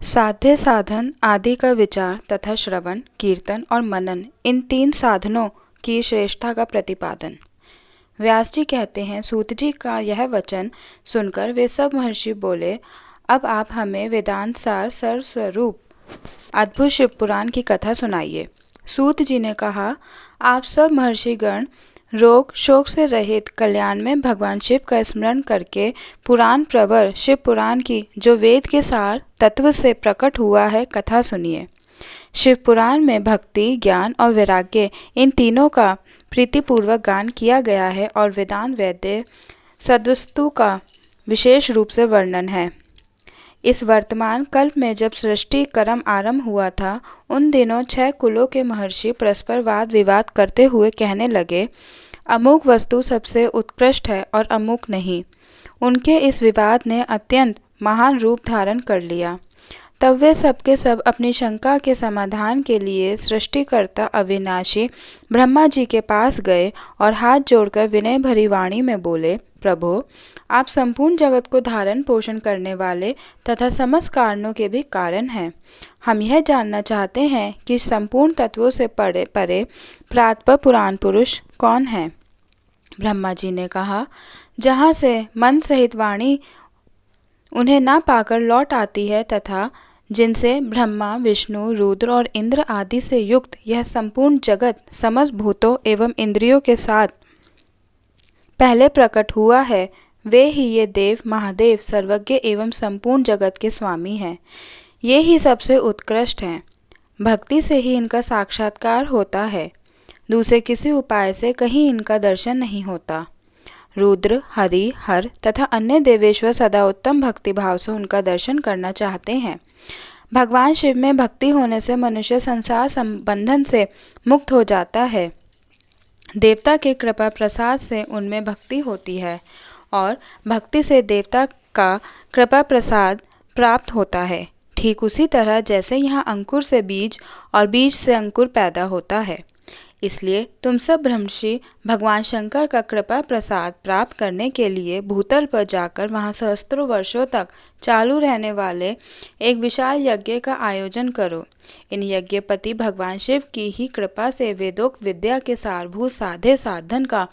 साध्य साधन आदि का विचार तथा श्रवण, कीर्तन और मनन, इन तीन साधनों की श्रेष्ठता का प्रतिपादन। व्यास जी कहते हैं, सूत जी का यह वचन सुनकर वे सब महर्षि बोले, अब आप हमें वेदांत सार सर्वस्वरूप अद्भुत शिव पुराण की कथा सुनाइए। सूत जी ने कहा, आप सब महर्षिगण रोग शोक से रहित कल्याण में भगवान शिव का स्मरण करके पुराण प्रवर शिव पुराण की, जो वेद के सार तत्व से प्रकट हुआ है, कथा सुनिए। शिव पुराण में भक्ति, ज्ञान और वैराग्य, इन तीनों का प्रीतिपूर्वक गान किया गया है और वेदांत वैद्य सद्वस्तु का विशेष रूप से वर्णन है। इस वर्तमान कल्प में जब सृष्टि कर्म आरंभ हुआ था, उन दिनों 6 कुलों के महर्षि परस्पर वाद विवाद करते हुए कहने लगे, अमुक वस्तु सबसे उत्कृष्ट है और अमुक नहीं। उनके इस विवाद ने अत्यंत महान रूप धारण कर लिया। तब वे सबके सब अपनी शंका के समाधान के लिए सृष्टिकर्ता अविनाशी ब्रह्मा जी के पास गए और हाथ जोड़कर विनय भरी वाणी में बोले, प्रभो, आप संपूर्ण जगत को धारण पोषण करने वाले तथा समस्त कारणों के भी कारण हैं। हम यह जानना चाहते हैं कि संपूर्ण तत्वों से परे प्रातः पुराण पुरुष कौन है। ब्रह्मा जी ने कहा, जहाँ से मन सहित वाणी उन्हें ना पाकर लौट आती है तथा जिनसे ब्रह्मा, विष्णु, रुद्र और इंद्र आदि से युक्त यह संपूर्ण जगत समस्त भूतों एवं इंद्रियों के साथ पहले प्रकट हुआ है, वे ही ये देव महादेव सर्वज्ञ एवं संपूर्ण जगत के स्वामी हैं। ये ही सबसे उत्कृष्ट हैं। भक्ति से ही इनका साक्षात्कार होता है, दूसरे किसी उपाय से कहीं इनका दर्शन नहीं होता। रुद्र, हरि, हर तथा अन्य देवेश्वर सदा उत्तम भक्ति भाव से उनका दर्शन करना चाहते हैं। भगवान शिव में भक्ति होने से मनुष्य संसार संबंधन से मुक्त हो जाता है। देवता के कृपा प्रसाद से उनमें भक्ति होती है और भक्ति से देवता का कृपा प्रसाद प्राप्त होता है। ठीक उसी तरह जैसे यहाँ अंकुर से बीज और बीज से अंकुर पैदा होता है। इसलिए तुम सब ब्रह्मर्षि भगवान शंकर का कृपा प्रसाद प्राप्त करने के लिए भूतल पर जाकर वहाँ सहस्त्रों वर्षों तक चालू रहने वाले एक विशाल यज्ञ का आयोजन करो। इन यज्ञपति भगवान शिव की ही कृपा से वेदोक्त विद्या के सारभूत साध्य साधन का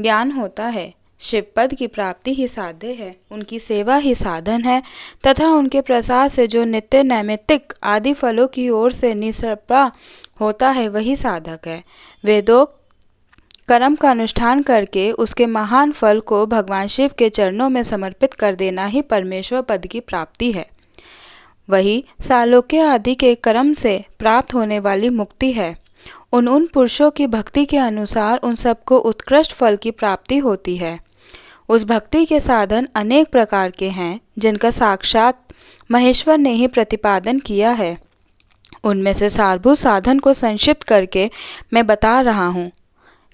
ज्ञान होता है। शिव पद की प्राप्ति ही साध्य है, उनकी सेवा ही साधन है तथा उनके प्रसाद से जो नित्य नैमित्तिक आदि फलों की ओर से निष्प्रभा होता है, वही साधक है। वेदोक्त कर्म का अनुष्ठान करके उसके महान फल को भगवान शिव के चरणों में समर्पित कर देना ही परमेश्वर पद की प्राप्ति है। वही सालोक्य आदि के कर्म से प्राप्त होने वाली मुक्ति है। उन पुरुषों की भक्ति के अनुसार उन सबको उत्कृष्ट फल की प्राप्ति होती है। उस भक्ति के साधन अनेक प्रकार के हैं, जिनका साक्षात महेश्वर ने ही प्रतिपादन किया है। उनमें से सारभूत साधन को संक्षिप्त करके मैं बता रहा हूँ।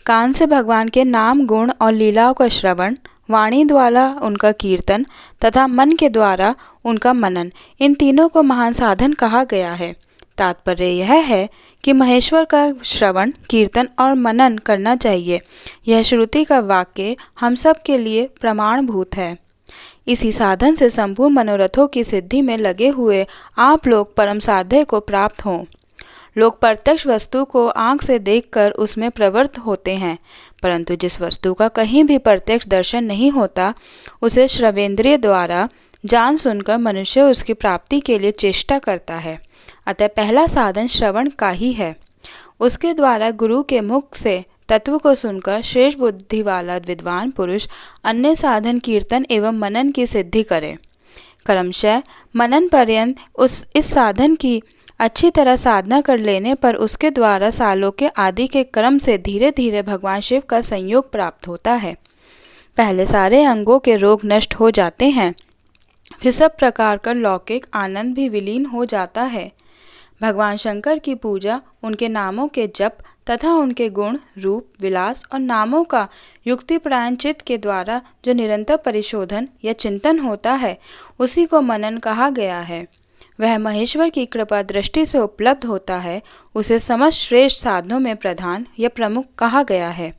कान से भगवान के नाम, गुण और लीलाओं का श्रवण, वाणी द्वारा उनका कीर्तन तथा मन के द्वारा उनका मनन, इन तीनों को महान साधन कहा गया है। तात्पर्य यह है कि महेश्वर का श्रवण, कीर्तन और मनन करना चाहिए। यह श्रुति का वाक्य हम सब के लिए प्रमाणभूत है। इसी साधन से संपूर्ण मनोरथों की सिद्धि में लगे हुए आप लोग परम साध्य को प्राप्त हों। लोग प्रत्यक्ष वस्तु को आँख से देखकर उसमें प्रवृत्त होते हैं, परंतु जिस वस्तु का कहीं भी प्रत्यक्ष दर्शन नहीं होता, उसे श्रवेंद्रिय द्वारा जान सुनकर मनुष्य उसकी प्राप्ति के लिए चेष्टा करता है। अतः पहला साधन श्रवण का ही है। उसके द्वारा गुरु के मुख से तत्व को सुनकर श्रेष्ठ बुद्धि वाला विद्वान पुरुष अन्य साधन कीर्तन एवं मनन की सिद्धि करे। क्रमशः मनन पर्यंत इस साधन की अच्छी तरह साधना कर लेने पर उसके द्वारा सालोक्य आदि के क्रम से धीरे धीरे भगवान शिव का संयोग प्राप्त होता है। पहले सारे अंगों के रोग नष्ट हो जाते हैं, फिर सब प्रकार का लौकिक आनंद भी विलीन हो जाता है। भगवान शंकर की पूजा, उनके नामों के जप तथा उनके गुण, रूप, विलास और नामों का युक्तिपरायण चित्त के द्वारा जो निरंतर परिशोधन या चिंतन होता है, उसी को मनन कहा गया है। वह महेश्वर की कृपा दृष्टि से उपलब्ध होता है, उसे समस्त श्रेष्ठ साधनों में प्रधान या प्रमुख कहा गया है।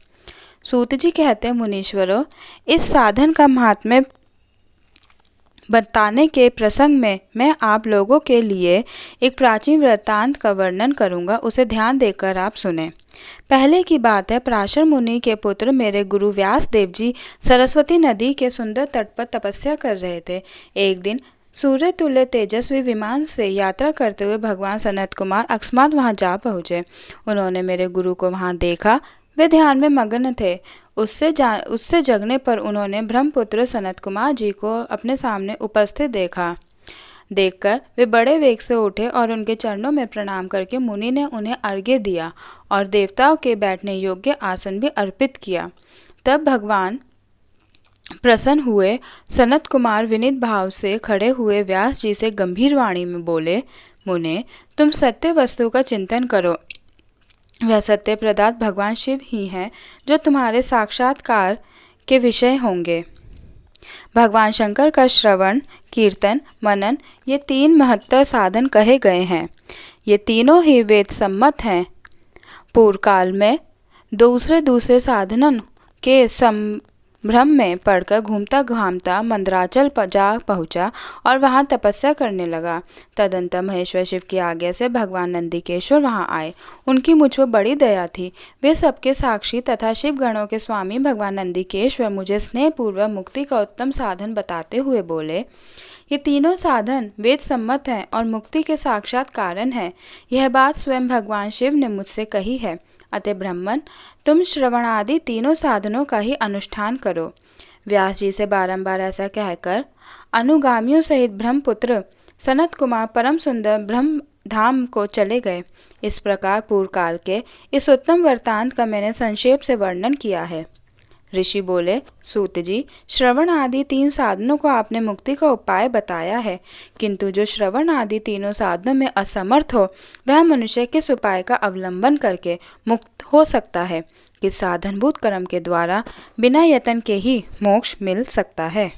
सूत जी कहते हैं, मुनीश्वरों, इस साधन का महात्म्य बताने के प्रसंग में मैं आप लोगों के लिए एक प्राचीन वृत्तांत का वर्णन करूंगा, उसे ध्यान देकर आप सुने। पहले की बात है, पराशर मुनि के पुत्र मेरे गुरु व्यास देव जी सरस्वती नदी के सुंदर तट पर तपस्या कर रहे थे। एक दिन सूर्य तुल्य तेजस्वी विमान से यात्रा करते हुए भगवान सनत कुमार अकस्मात वहां जा पहुँचे। उन्होंने मेरे गुरु को वहां देखा। वे ध्यान में मग्न थे। उससे जगने पर उन्होंने ब्रह्मपुत्र सनत कुमार जी को अपने सामने उपस्थित देखकर वे बड़े वेग से उठे और उनके चरणों में प्रणाम करके मुनि ने उन्हें अर्घ्य दिया और देवताओं के बैठने योग्य आसन भी अर्पित किया। तब भगवान प्रसन्न हुए। सनत कुमार विनीत भाव से खड़े हुए व्यास जी से गंभीर वाणी में बोले, मुने, तुम सत्य वस्तु का चिंतन करो। वह सत्य प्रदात भगवान शिव ही हैं जो तुम्हारे साक्षात्कार के विषय होंगे। भगवान शंकर का श्रवण, कीर्तन, मनन ये 3 महत्तर साधन कहे गए हैं। ये तीनों ही वेद सम्मत हैं। पूर्व काल में दूसरे साधनों के संभ्रम में पड़कर घूमता घामता मंदराचल जा पहुँचा और वहाँ तपस्या करने लगा। तदंतर महेश्वर शिव की आज्ञा से भगवान नंदिकेश्वर वहाँ आए। उनकी मुझ पर बड़ी दया थी। वे सबके साक्षी तथा शिव गणों के स्वामी भगवान नंदिकेश्वर मुझे स्नेहपूर्वक मुक्ति का उत्तम साधन बताते हुए बोले, ये तीनों साधन वेद सम्मत हैं और मुक्ति के साक्षात कारण हैं। यह बात स्वयं भगवान शिव ने मुझसे कही है। अतः ब्राह्मण, तुम श्रवण आदि तीनों साधनों का ही अनुष्ठान करो। व्यास जी से बारंबार ऐसा कहकर अनुगामियों सहित ब्रह्मपुत्र सनत कुमार परम सुंदर ब्रह्म धाम को चले गए। इस प्रकार पूर्व काल के इस उत्तम वृत्तांत का मैंने संक्षेप से वर्णन किया है। ऋषि बोले, सूत जी, श्रवण आदि 3 साधनों को आपने मुक्ति का उपाय बताया है, किंतु जो श्रवण आदि तीनों साधनों में असमर्थ हो वह मनुष्य किस उपाय का अवलंबन करके मुक्त हो सकता है? किस साधनभूत कर्म के द्वारा बिना यत्न के ही मोक्ष मिल सकता है?